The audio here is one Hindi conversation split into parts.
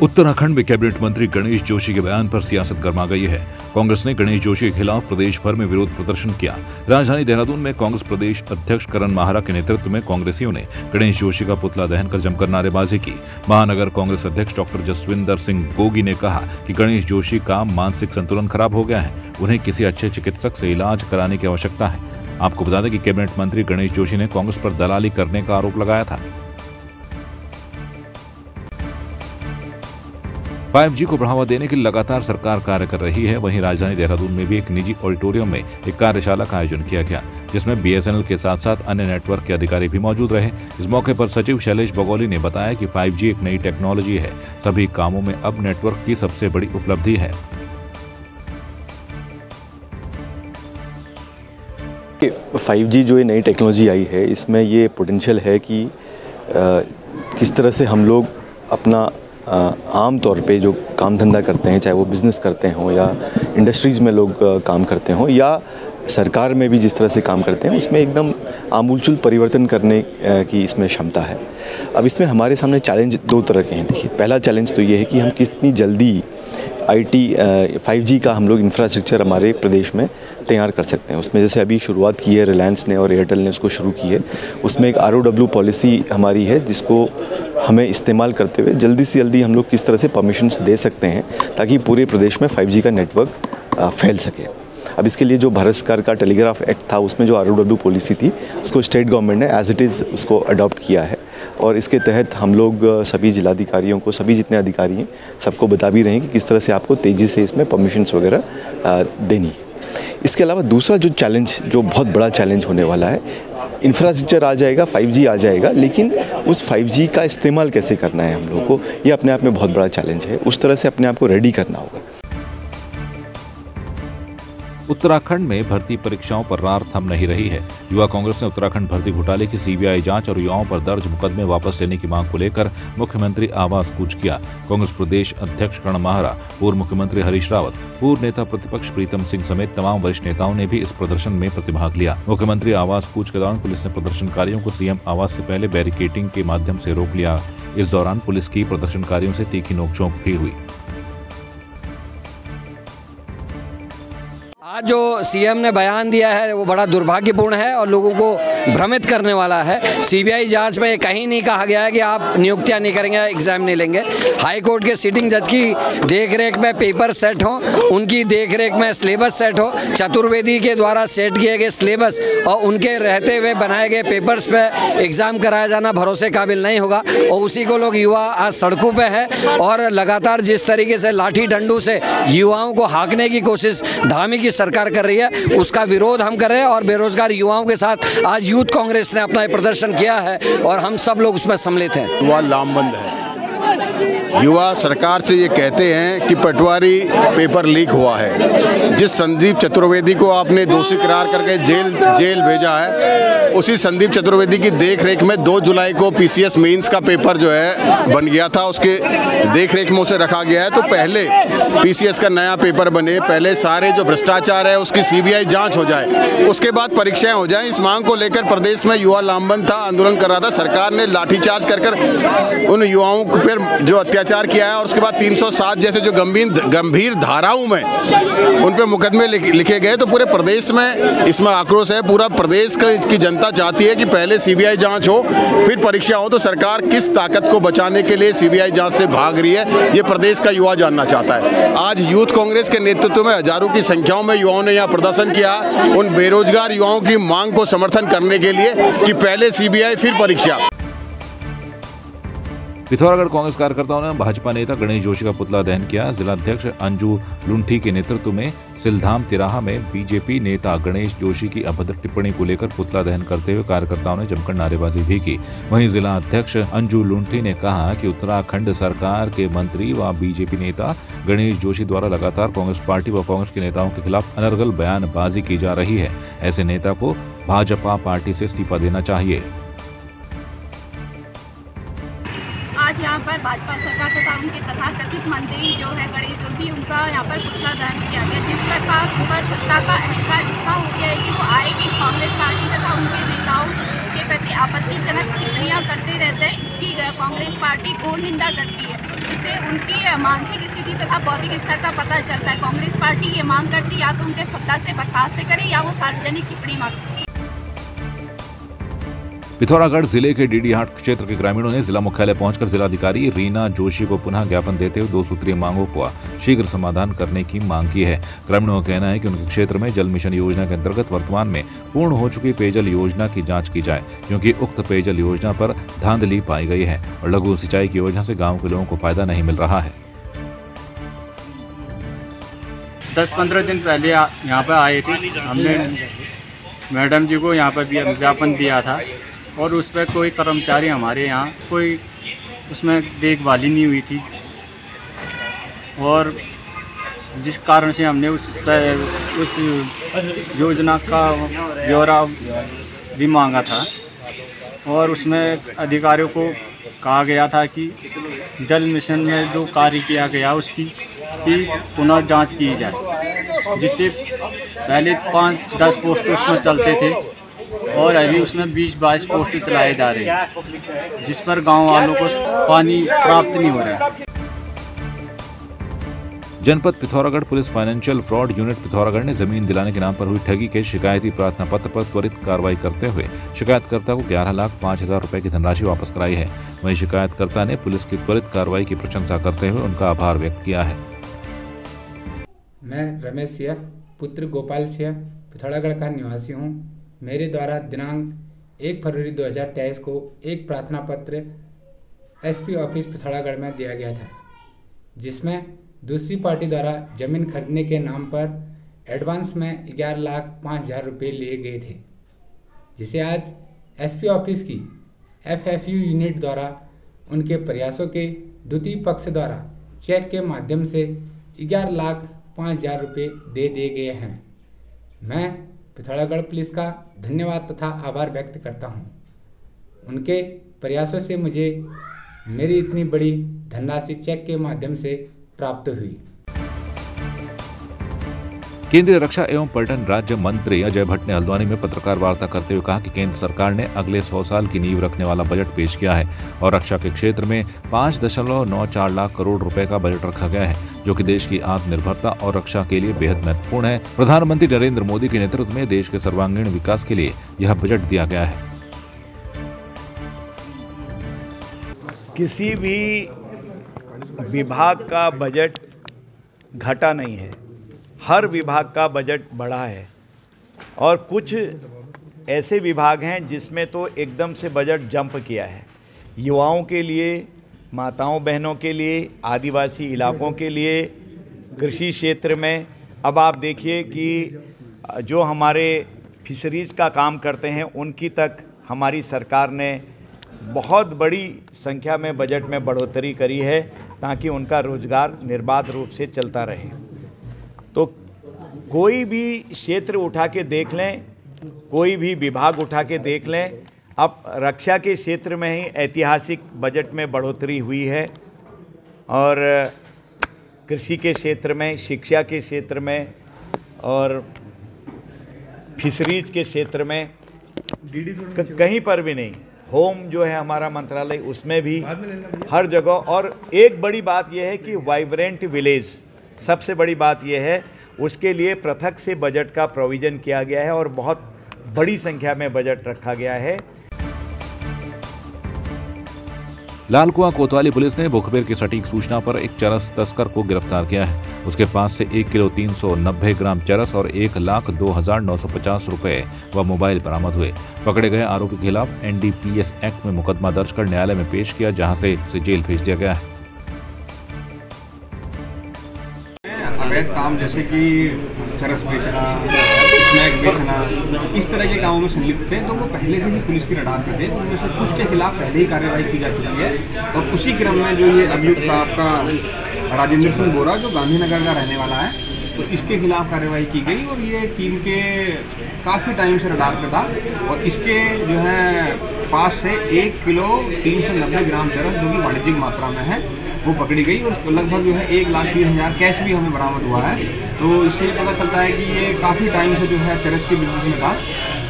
उत्तराखंड में कैबिनेट मंत्री गणेश जोशी के बयान पर सियासत गर्मा गई है। कांग्रेस ने गणेश जोशी के खिलाफ प्रदेश भर में विरोध प्रदर्शन किया। राजधानी देहरादून में कांग्रेस प्रदेश अध्यक्ष करण माहरा के नेतृत्व में कांग्रेसियों ने गणेश जोशी का पुतला दहन कर जमकर नारेबाजी की। महानगर कांग्रेस अध्यक्ष डॉक्टर जसविंदर सिंह गोगी ने कहा कि गणेश जोशी का मानसिक संतुलन खराब हो गया है, उन्हें किसी अच्छे चिकित्सक से इलाज कराने की आवश्यकता है। आपको बता दें कि कैबिनेट मंत्री गणेश जोशी ने कांग्रेस पर दलाली करने का आरोप लगाया था। 5G को बढ़ावा देने के लिए लगातार सरकार कार्य कर रही है। वहीं राजधानी देहरादून में भी एक निजी ऑडिटोरियम में एक कार्यशाला का आयोजन किया गया, जिसमें BSNL के साथ साथ अन्य नेटवर्क के अधिकारी भी मौजूद रहे। इस मौके पर सचिव शैलेश बगोली ने बताया कि 5G एक नई टेक्नोलॉजी है, सभी कामों में अब नेटवर्क की सबसे बड़ी उपलब्धि है। 5G जो ये नई टेक्नोलॉजी आई है, इसमें ये पोटेंशियल है कि किस तरह से हम लोग अपना आम तौर पे जो काम धंधा करते हैं, चाहे वो बिज़नेस करते हों या इंडस्ट्रीज़ में लोग काम करते हों या सरकार में भी जिस तरह से काम करते हैं, उसमें एकदम आमूलचूल परिवर्तन करने की इसमें क्षमता है। अब इसमें हमारे सामने चैलेंज दो तरह के हैं। देखिए, पहला चैलेंज तो ये है कि हम कितनी जल्दी IT 5G का हम लोग इंफ्रास्ट्रक्चर हमारे प्रदेश में तैयार कर सकते हैं। उसमें जैसे अभी शुरुआत की है रिलायंस ने और एयरटेल ने उसको शुरू की है। उसमें एक ROW पॉलिसी हमारी है, जिसको हमें इस्तेमाल करते हुए जल्दी से जल्दी हम लोग किस तरह से परमिशंस दे सकते हैं ताकि पूरे प्रदेश में 5G का नेटवर्क फैल सके। अब इसके लिए जो भारत सरकार का टेलीग्राफ एक्ट था, उसमें जो ROW पॉलिसी थी, उसको स्टेट गवर्नमेंट ने एज इट इज़ उसको अडॉप्ट किया है और इसके तहत हम लोग सभी जिलाधिकारियों को, सभी जितने अधिकारी हैं, सबको बता भी रहे हैं कि किस तरह से आपको तेज़ी से इसमें परमिशंस वगैरह देनी है। इसके अलावा दूसरा जो चैलेंज, जो बहुत बड़ा चैलेंज होने वाला है, इंफ्रास्ट्रक्चर आ जाएगा, 5G आ जाएगा, लेकिन उस 5G का इस्तेमाल कैसे करना है हम लोगों को, ये अपने आप में बहुत बड़ा चैलेंज है। उस तरह से अपने आप को रेडी करना होगा। उत्तराखंड में भर्ती परीक्षाओं पर रार थम नहीं रही है। युवा कांग्रेस ने उत्तराखंड भर्ती घोटाले की CBI जांच और युवाओं पर दर्ज मुकदमे वापस लेने की मांग को लेकर मुख्यमंत्री आवास कूच किया। कांग्रेस प्रदेश अध्यक्ष करण माहरा, पूर्व मुख्यमंत्री हरीश रावत, पूर्व नेता प्रतिपक्ष प्रीतम सिंह समेत तमाम वरिष्ठ नेताओं ने भी इस प्रदर्शन में प्रतिभाग लिया। मुख्यमंत्री आवास कूच के दौरान पुलिस ने प्रदर्शनकारियों को CM आवास से पहले बैरिकेडिंग के माध्यम से रोक लिया। इस दौरान पुलिस की प्रदर्शनकारियों से तीखी नोकझोंक भी हुई। आज जो CM ने बयान दिया है वो बड़ा दुर्भाग्यपूर्ण है और लोगों को भ्रमित करने वाला है। CBI जांच में कहीं नहीं कहा गया है कि आप नियुक्तियां नहीं करेंगे, एग्जाम नहीं लेंगे। हाई कोर्ट के सिटिंग जज की देखरेख में पेपर सेट हो, उनकी देखरेख में सिलेबस सेट हो। चतुर्वेदी के द्वारा सेट किए गए सिलेबस और उनके रहते हुए बनाए गए पेपर्स पे एग्जाम कराया जाना भरोसे काबिल नहीं होगा। और उसी को लोग युवा आज सड़कों पे है और लगातार जिस तरीके से लाठी डंडू से युवाओं को हाँकने की कोशिश धामी की सरकार कर रही है, उसका विरोध हम कर रहे हैं। और बेरोजगार युवाओं के साथ आज यूथ कांग्रेस ने अपना प्रदर्शन किया है और हम सब लोग उसमें सम्मिलित हैं। युवा लामबंद है। युवा सरकार से ये कहते हैं कि पटवारी पेपर लीक हुआ है। जिस संदीप चतुर्वेदी को आपने दोषी करार करके जेल भेजा है, उसी संदीप चतुर्वेदी की देखरेख में 2 जुलाई को PCS मेंस का पेपर जो है बन गया था, उसके देखरेख में उसे रखा गया है। तो पहले PCS का नया पेपर बने, पहले सारे जो भ्रष्टाचार है उसकी CBI जांच हो जाए, उसके बाद परीक्षाएं हो जाएं। इस मांग को लेकर प्रदेश में युवा लामबंद था, आंदोलन कर रहा था। सरकार ने लाठीचार्ज कर उन युवाओं को फिर जो अत्याचार किया है और उसके बाद 307 जैसे जो गंभीर धाराओं में उन पे मुकदमे लिखे गए। तो पूरे प्रदेश में इसमें आक्रोश है। पूरा प्रदेश की जनता चाहती है कि पहले CBI जांच हो, फिर परीक्षा हो। तो सरकार किस ताकत को बचाने के लिए CBI जांच से भाग रही है, ये प्रदेश का युवा जानना चाहता है। आज यूथ कांग्रेस के नेतृत्व में हजारों की संख्याओं में युवाओं ने यहाँ प्रदर्शन किया, उन बेरोजगार युवाओं की मांग को समर्थन करने के लिए कि पहले CBI फिर परीक्षा। पिथौरागढ़ कांग्रेस कार्यकर्ताओं ने भाजपा नेता गणेश जोशी का पुतला दहन किया। जिलाध्यक्ष अंजू लुंठी के नेतृत्व में सिलधाम तिराहा में BJP नेता गणेश जोशी की अभद्र टिप्पणी को लेकर पुतला दहन करते हुए कार्यकर्ताओं ने जमकर नारेबाजी भी की। वहीं जिला अध्यक्ष अंजू लुंठी ने कहा कि उत्तराखंड सरकार के मंत्री व BJP नेता गणेश जोशी द्वारा लगातार कांग्रेस पार्टी व कांग्रेस के नेताओं के खिलाफ अनर्गल बयानबाजी की जा रही है। ऐसे नेता को भाजपा पार्टी से इस्तीफा देना चाहिए। आज यहाँ पर भाजपा सरकार तथा उनके तथाकथित मंत्री जो है गणेश जोशी, उनका यहाँ पर पुतला दहन किया गया। जिस प्रकार ऊपर सत्ता का अहंकार इतना हो गया है कि वो आएगी कांग्रेस पार्टी तथा उनके नेताओं के उनके प्रति आपत्तिजनक टिप्पणियां करते रहते हैं, इसकी कांग्रेस पार्टी घोर निंदा करती है। इससे उनकी मानसिक स्थिति तथा बौद्धिक स्तर का पता चलता है। कांग्रेस पार्टी ये मांग करती है या तो उनके सत्ता से बर्खास्त करे या वो सार्वजनिक टिप्पणी मांगे। पिथौरागढ़ जिले के डीडीहाट क्षेत्र के ग्रामीणों ने जिला मुख्यालय पहुंचकर जिलाधिकारी रीना जोशी को पुनः ज्ञापन देते हुए 2 सूत्रीय मांगों का शीघ्र समाधान करने की मांग की है। ग्रामीणों का कहना है कि उनके क्षेत्र में जल मिशन योजना के अंतर्गत वर्तमान में पूर्ण हो चुकी पेयजल योजना की जांच की जाए, क्योंकि उक्त पेयजल योजना पर धांधली पाई गई है और लघु सिंचाई की योजना से गाँव के लोगों को फायदा नहीं मिल रहा है। 10-15 दिन पहले यहाँ पर आए थे, हमने मैडम जी को यहाँ पर भी ज्ञापन दिया था और उस पर कोई कर्मचारी हमारे यहाँ कोई उसमें देखभाल ही नहीं हुई थी और जिस कारण से हमने उस योजना का ब्यौरा भी मांगा था और उसमें अधिकारियों को कहा गया था कि जल मिशन में जो कार्य किया गया उसकी भी पुनः जांच की जाए, जिससे पहले 5-10 पोस्ट उसमें चलते थे और अभी उसमें 20-22 पोस्ट चलाए जा रहे हैं, जिस पर गांव वालों को पानी प्राप्त नहीं हो रहा है। जनपद Pithoragarh police financial fraud unit Pithoragarh ने जमीन दिलाने के नाम पर हुई ठगी के शिकायती प्रार्थना पत्र पर त्वरित कार्रवाई करते हुए शिकायतकर्ता को 11,05,000 रुपए की धनराशि वापस कराई है। वहीं शिकायतकर्ता ने पुलिस की त्वरित कार्रवाई की प्रशंसा करते हुए उनका आभार व्यक्त किया है। मैं रमेश सिंह पुत्र गोपाल सिंह पिथौरागढ़ का निवासी हूँ। मेरे द्वारा दिनांक 1 फरवरी 2023 को एक प्रार्थना पत्र एसपी ऑफिस पिथौरागढ़ में दिया गया था, जिसमें दूसरी पार्टी द्वारा जमीन खरीदने के नाम पर एडवांस में 11,05,000 रुपये लिए गए थे, जिसे आज एसपी ऑफिस की एफएफयू यूनिट द्वारा उनके प्रयासों के द्वितीय पक्ष द्वारा चेक के माध्यम से 11,05,000 रुपये दे दिए गए हैं। मैं पिथौरागढ़ पुलिस का धन्यवाद तथा आभार व्यक्त करता हूं। उनके प्रयासों से मुझे मेरी इतनी बड़ी धनराशि चेक के माध्यम से प्राप्त हुई। केंद्रीय रक्षा एवं पर्यटन राज्य मंत्री अजय भट्ट ने हल्द्वानी में पत्रकार वार्ता करते हुए कहा कि केंद्र सरकार ने अगले 100 साल की नींव रखने वाला बजट पेश किया है और रक्षा के क्षेत्र में 5.94 लाख करोड़ रुपए का बजट रखा गया है, जो कि देश की आत्मनिर्भरता और रक्षा के लिए बेहद महत्वपूर्ण है। प्रधानमंत्री नरेंद्र मोदी के नेतृत्व में देश के सर्वांगीण विकास के लिए यह बजट दिया गया है। किसी भी विभाग का बजट घटा नहीं है, हर विभाग का बजट बढ़ा है और कुछ ऐसे विभाग हैं जिसमें तो एकदम से बजट जंप किया है। युवाओं के लिए, माताओं बहनों के लिए, आदिवासी इलाकों के लिए, कृषि क्षेत्र में। अब आप देखिए कि जो हमारे फिशरीज़ का काम करते हैं उनकी तक हमारी सरकार ने बहुत बड़ी संख्या में बजट में बढ़ोतरी करी है ताकि उनका रोजगार निर्बाध रूप से चलता रहे। तो कोई भी क्षेत्र उठा के देख लें, कोई भी विभाग उठा के देख लें, अब रक्षा के क्षेत्र में ही ऐतिहासिक बजट में बढ़ोतरी हुई है और कृषि के क्षेत्र में, शिक्षा के क्षेत्र में और फिशरीज के क्षेत्र में कहीं पर भी नहीं। होम जो है हमारा मंत्रालय, उसमें भी हर जगह। और एक बड़ी बात यह है कि वाइब्रेंट विलेज, सबसे बड़ी बात यह है, उसके लिए पृथक से बजट का प्रोविज़न किया गया है और बहुत बड़ी संख्या में बजट रखा गया है। लालकुआं कोतवाली पुलिस ने मुखबिर की सटीक सूचना पर एक चरस तस्कर को गिरफ्तार किया है। उसके पास से 1 किलो 390 ग्राम चरस और 1,02,950 रुपए व मोबाइल बरामद हुए। पकड़े गए आरोपी के खिलाफ NDPS एक्ट में मुकदमा दर्ज कर न्यायालय में पेश किया, जहां से उसे जेल भेज दिया गया है। अवैध काम जैसे कि चरस बेचना, स्नैक बेचना, इस तरह के कामों में संलिप्त थे, तो वो पहले से ही पुलिस की रडार पे थे। उनमें से कुछ के खिलाफ पहले ही कार्रवाई की जा चुकी है और उसी क्रम में जो ये अभियुक्त आपका राजेंद्र सिंह बोरा, जो गांधीनगर का रहने वाला है, तो इसके खिलाफ कार्रवाई की गई और ये टीम के काफ़ी टाइम से रडार पे था और इसके जो है पास से 1 किलो 390 ग्राम चरस, जो कि वाणिज्यिक मात्रा में है, वो पकड़ी गई और लगभग जो है 1,03,000 कैश भी हमें बरामद हुआ है। तो इससे पता चलता है कि ये काफ़ी टाइम से जो है चरस के बिजनेस में था।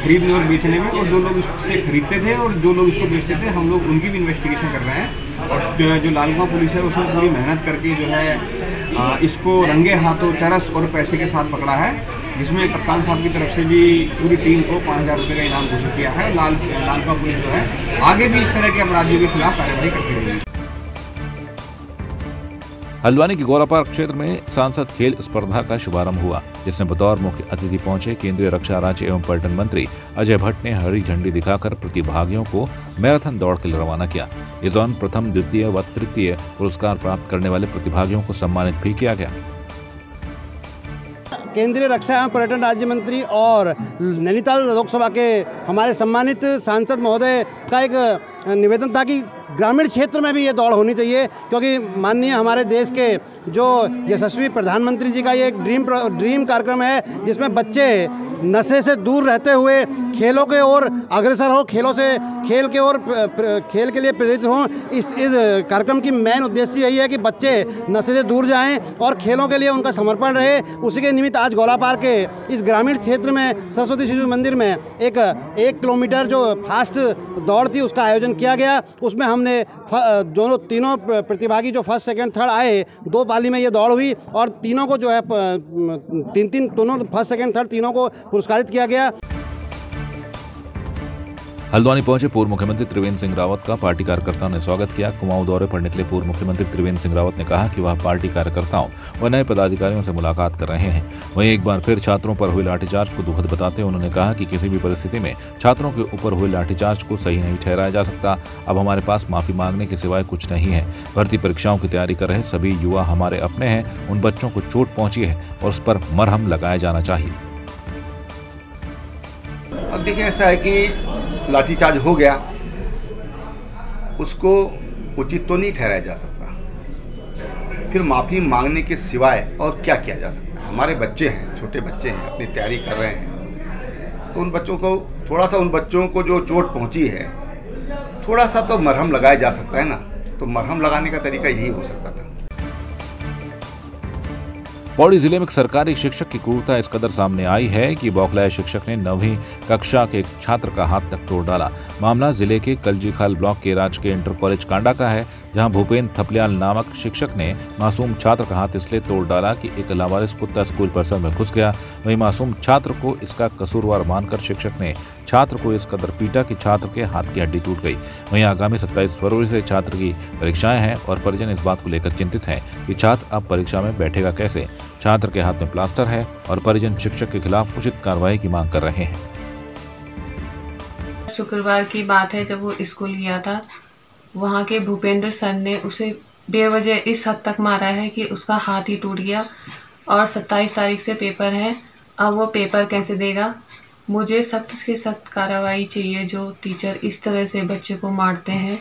खरीदने और बेचने में, और जो लोग इससे खरीदते थे और जो लोग इसको बेचते थे, हम लोग उनकी भी इन्वेस्टिगेशन कर रहे हैं। और जो लालकुआं पुलिस है उसने पूरी मेहनत करके जो है इसको रंगे हाथों चरस और पैसे के साथ पकड़ा है, जिसमें कप्तान साहब की तरफ से भी पूरी टीम को 5000 रुपये का इनाम घोषित किया है। लालकुआं पुलिस जो है आगे भी इस तरह के अपराधियों के खिलाफ कार्रवाई करती रहेगी। हल्द्वानी के गौरा पार्क क्षेत्र में सांसद खेल स्पर्धा का शुभारंभ हुआ, जिसमें बतौर मुख्य अतिथि पहुंचे केंद्रीय रक्षा राज्य एवं पर्यटन मंत्री अजय भट्ट ने हरी झंडी दिखाकर प्रतिभागियों को मैराथन दौड़ के लिए रवाना किया। इस दौरान प्रथम, द्वितीय व तृतीय पुरस्कार प्राप्त करने वाले प्रतिभागियों को सम्मानित भी किया गया। केंद्रीय रक्षा एवं पर्यटन राज्य मंत्री और नैनीताल लोकसभा के हमारे सम्मानित सांसद महोदय का एक निवेदन था कि ग्रामीण क्षेत्र में भी ये दौड़ होनी चाहिए, क्योंकि माननीय हमारे देश के जो यशस्वी प्रधानमंत्री जी का ये एक ड्रीम कार्यक्रम है, जिसमें बच्चे नशे से दूर रहते हुए खेलों के ओर अग्रसर हो, खेल के लिए प्रेरित हों। इस कार्यक्रम की मेन उद्देश्य यही है कि बच्चे नशे से दूर जाएं और खेलों के लिए उनका समर्पण रहे। उसी के निमित्त आज गौरा पार्क के इस ग्रामीण क्षेत्र में सरस्वती शिशु मंदिर में एक किलोमीटर जो फास्ट दौड़ थी उसका आयोजन किया गया। उसमें हमने जो तीनों प्रतिभागी जो फर्स्ट सेकंड थर्ड आए, 2 पाली में ये दौड़ हुई और तीनों को जो है दोनों फर्स्ट सेकंड थर्ड तीनों को पुरस्कारित किया गया। हल्द्वानी पहुंचे पूर्व मुख्यमंत्री त्रिवेंद्र सिंह रावत का पार्टी कार्यकर्ताओं ने स्वागत किया। कुमाऊं दौरे पर निकले पूर्व मुख्यमंत्री त्रिवेंद्र सिंह रावत ने कहा कि वह पार्टी कार्यकर्ताओं व नए पदाधिकारियों से मुलाकात कर रहे हैं। वहीं एक बार फिर छात्रों पर हुए लाठीचार्ज को दुखद बताते उन्होंने कहा कि किसी भी परिस्थिति में छात्रों के ऊपर हुए लाठीचार्ज को सही नहीं ठहराया जा सकता। अब हमारे पास माफी मांगने के सिवाय कुछ नहीं है। भर्ती परीक्षाओं की तैयारी कर रहे सभी युवा हमारे अपने हैं। उन बच्चों को चोट पहुंची है और उस पर मरहम लगाया जाना चाहिए। अब देखिए, ऐसा है कि लाठीचार्ज हो गया, उसको उचित तो नहीं ठहराया जा सकता। फिर माफ़ी मांगने के सिवाय और क्या किया जा सकता है? हमारे बच्चे हैं, छोटे बच्चे हैं, अपनी तैयारी कर रहे हैं, तो उन बच्चों को थोड़ा सा, उन बच्चों को जो चोट पहुंची है, थोड़ा सा तो मरहम लगाया जा सकता है ना। तो मरहम लगाने का तरीका यही हो सकता था। पौड़ी जिले में एक सरकारी शिक्षक की क्रूरता इस कदर सामने आई है कि बौखलाए शिक्षक ने 9वीं कक्षा के एक छात्र का हाथ तक तोड़ डाला। मामला जिले के कलजीखाल ब्लॉक के राजकीय इंटर कॉलेज कांडा का है, जहां भूपेंद्र थपलियाल नामक शिक्षक ने मासूम छात्र का हाथ इसलिए तोड़ डाला कि एक लावारिस कुत्ता स्कूल परिसर में घुस गया। वहीं मासूम छात्र को इसका कसूरवार मानकर शिक्षक ने छात्र को इस कदर पीटा कि छात्र के हाथ की हड्डी टूट गई। वहीं आगामी 27 फरवरी से छात्र की परीक्षाएं हैं और परिजन इस बात को लेकर चिंतित हैं कि छात्र अब परीक्षा में बैठेगा कैसे। छात्र के हाथ में प्लास्टर है और परिजन शिक्षक के खिलाफ उचित कार्रवाई की मांग कर रहे हैं। शुक्रवार की बात है, जब वो स्कूल गया था, वहाँ के भूपेंद्र सर ने उसे बेवजह इस हद तक मारा है कि उसका हाथ ही टूट गया और 27 तारीख से पेपर है। अब वो पेपर कैसे देगा? मुझे सख्त से सख्त कार्रवाई चाहिए जो टीचर इस तरह से बच्चे को मारते हैं।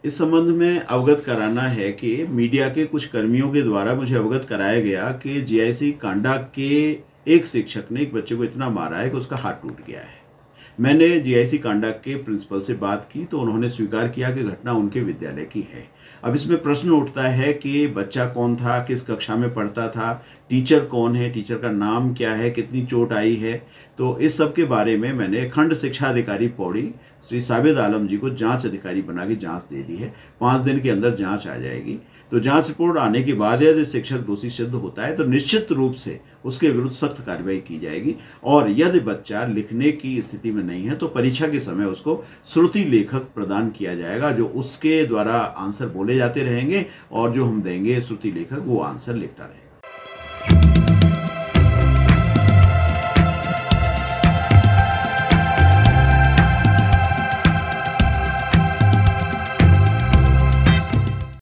इस संबंध में अवगत कराना है कि मीडिया के कुछ कर्मियों के द्वारा मुझे अवगत कराया गया कि जीआईसी कांडा के एक शिक्षक ने एक बच्चे को इतना मारा है कि उसका हाथ टूट गया है। मैंने जीआईसी कांडा के प्रिंसिपल से बात की तो उन्होंने स्वीकार किया कि घटना उनके विद्यालय की है। अब इसमें प्रश्न उठता है कि बच्चा कौन था, किस कक्षा में पढ़ता था, टीचर कौन है, टीचर का नाम क्या है, कितनी चोट आई है। तो इस सब के बारे में मैंने खंड शिक्षा अधिकारी पौड़ी श्री साबिद आलम जी को जांच अधिकारी बना के जांच दे दी है। 5 दिन के अंदर जांच आ जाएगी। तो जांच रिपोर्ट आने के बाद यदि शिक्षक दोषी सिद्ध होता है तो निश्चित रूप से उसके विरुद्ध सख्त कार्रवाई की जाएगी। और यदि बच्चा लिखने की स्थिति में नहीं है तो परीक्षा के समय उसको श्रुति लेखक प्रदान किया जाएगा, जो उसके द्वारा आंसर बोले जाते रहेंगे और जो हम देंगे श्रुति लेखक वो आंसर लिखता रहेगा।